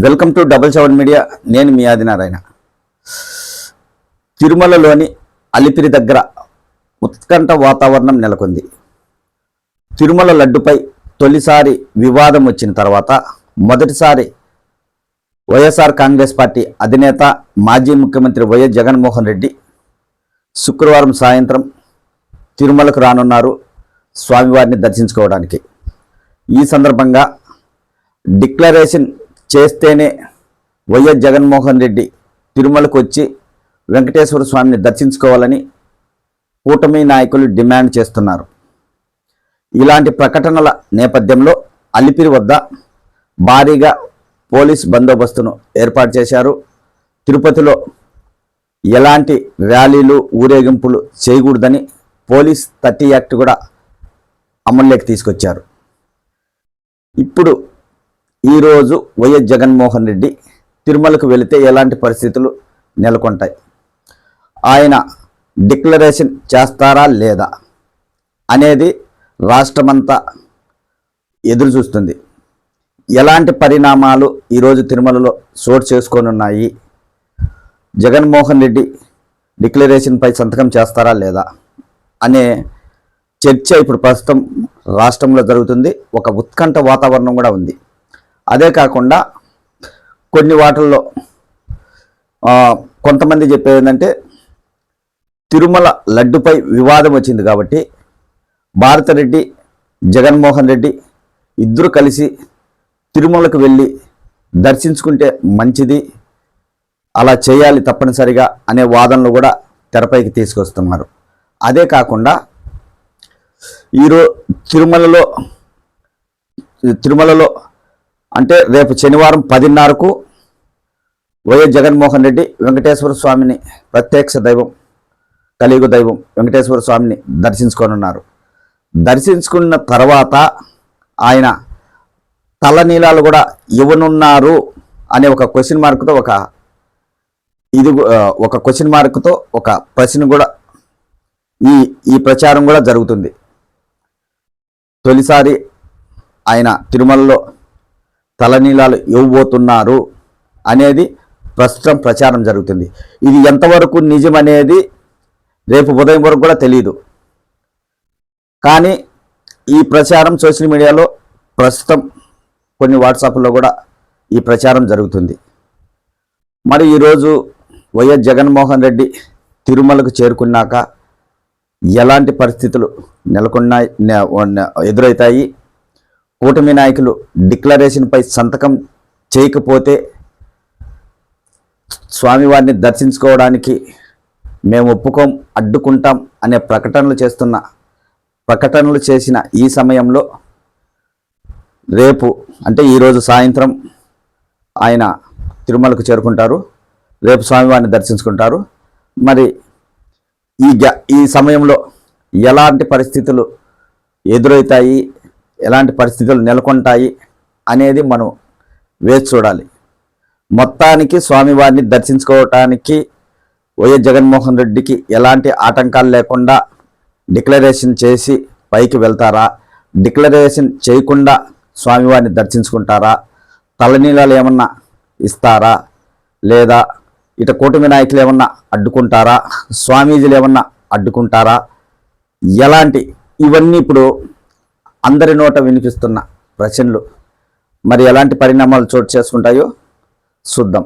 Welcome to double seven media. నేను మీ ఆదినారాయణ. తిరుమలలోని అలిపిరి దగ్గర ఉత్కంఠ వాతావరణం నెలకొంది. తిరుమల లడ్డుపై తొలిసారి వివాదం వచ్చిన తర్వాత మొదటిసారి వైఎస్ఆర్ కాంగ్రెస్ పార్టీ అధినేత మాజీ ముఖ్యమంత్రి వైఎస్ జగన్మోహన్ రెడ్డి శుక్రవారం సాయంత్రం తిరుమలకు రానున్నారు స్వామివారిని దర్శించుకోవడానికి. ఈ సందర్భంగా డిక్లరేషన్ చేస్తేనే వైఎస్ జగన్మోహన్ రెడ్డి తిరుమలకు వచ్చి వెంకటేశ్వర స్వామిని దర్శించుకోవాలని కూటమి నాయకులు డిమాండ్ చేస్తున్నారు. ఇలాంటి ప్రకటనల నేపథ్యంలో అలిపిరి వద్ద భారీగా పోలీస్ బందోబస్తును ఏర్పాటు చేశారు. తిరుపతిలో ఎలాంటి ర్యాలీలు ఊరేగింపులు చేయకూడదని పోలీస్ 30 యాక్ట్ కూడా అమల్లోకి తీసుకొచ్చారు. ఇప్పుడు ఈరోజు వైఎస్ జగన్మోహన్ రెడ్డి తిరుమలకు వెళితే ఎలాంటి పరిస్థితులు నెలకొంటాయి, ఆయన డిక్లరేషన్ చేస్తారా లేదా అనేది రాష్ట్రమంతా ఎదురు చూస్తుంది. ఎలాంటి పరిణామాలు ఈరోజు తిరుమలలో చోటు చేసుకోనున్నాయి, జగన్మోహన్ రెడ్డి డిక్లరేషన్పై సంతకం చేస్తారా లేదా అనే చర్చ ఇప్పుడు ప్రస్తుతం రాష్ట్రంలో జరుగుతుంది. ఒక ఉత్కంఠ వాతావరణం కూడా ఉంది. అదే కాకుండా కొన్ని వాటిల్లో కొంతమంది చెప్పేది ఏంటంటే, తిరుమల లడ్డుపై వివాదం వచ్చింది కాబట్టి భారతిరెడ్డి జగన్మోహన్ రెడ్డి ఇద్దరు కలిసి తిరుమలకు వెళ్ళి దర్శించుకుంటే మంచిది, అలా చేయాలి తప్పనిసరిగా అనే వాదనలు కూడా తెరపైకి తీసుకొస్తున్నారు. అదే కాకుండా ఈరోజు తిరుమలలో అంటే రేపు శనివారం 10:30కు వైఎస్ జగన్మోహన్ రెడ్డి వెంకటేశ్వర స్వామిని, ప్రత్యక్ష దైవం కలియుగ దైవం వెంకటేశ్వర స్వామిని దర్శించుకోనున్నారు. దర్శించుకున్న తర్వాత ఆయన తలనీలాలు కూడా ఇవ్వనున్నారు అనే ఒక క్వశ్చన్ మార్కుతో ఒక క్వశ్చన్ మార్కుతో ఒక ప్రశ్న కూడా ఈ ప్రచారం కూడా జరుగుతుంది. తొలిసారి ఆయన తిరుమలలో తలనీలాలు ఇవ్వబోతున్నారు అనేది ప్రస్తుతం ప్రచారం జరుగుతుంది. ఇది ఎంతవరకు నిజం అనేది రేపు ఉదయం వరకు కూడా తెలియదు. కానీ ఈ ప్రచారం సోషల్ మీడియాలో ప్రస్తుతం కొన్ని వాట్సాప్లో కూడా ఈ ప్రచారం జరుగుతుంది. మరి ఈరోజు వైఎస్ జగన్మోహన్ రెడ్డి తిరుమలకు చేరుకున్నాక ఎలాంటి పరిస్థితులు ఎదురవుతాయి, కూటమి నాయకులు డిక్లరేషన్పై సంతకం చేయకపోతే స్వామివారిని దర్శించుకోవడానికి మేము ఒప్పుకోం, అడ్డుకుంటాం అనే ప్రకటనలు చేసిన ఈ సమయంలో రేపు అంటే ఈరోజు సాయంత్రం ఆయన తిరుమలకు చేరుకుంటారు, రేపు స్వామివారిని దర్శించుకుంటారు. మరి ఈ సమయంలో ఎలాంటి పరిస్థితులు ఎదురవుతాయి, ఎలాంటి పరిస్థితులు నెలకొంటాయి అనేది మనం వేచి చూడాలి. మొత్తానికి స్వామివారిని దర్శించుకోవటానికి వైఎస్ జగన్మోహన్ రెడ్డికి ఎలాంటి ఆటంకాలు లేకుండా డిక్లరేషన్ చేసి పైకి వెళ్తారా, డిక్లరేషన్ చేయకుండా స్వామివారిని దర్శించుకుంటారా, తలనీలాలు ఏమన్నా ఇస్తారా, లేదా కూటమి నాయకులు ఏమన్నా అడ్డుకుంటారా, స్వామీజీలు ఏమన్నా అడ్డుకుంటారా, ఇవన్నీ ఇప్పుడు అందరి నోట వినిపిస్తున్న ప్రశ్నలు. మరి ఎలాంటి పరిణామాలు చోటు చేసుకుంటాయో చూద్దాం.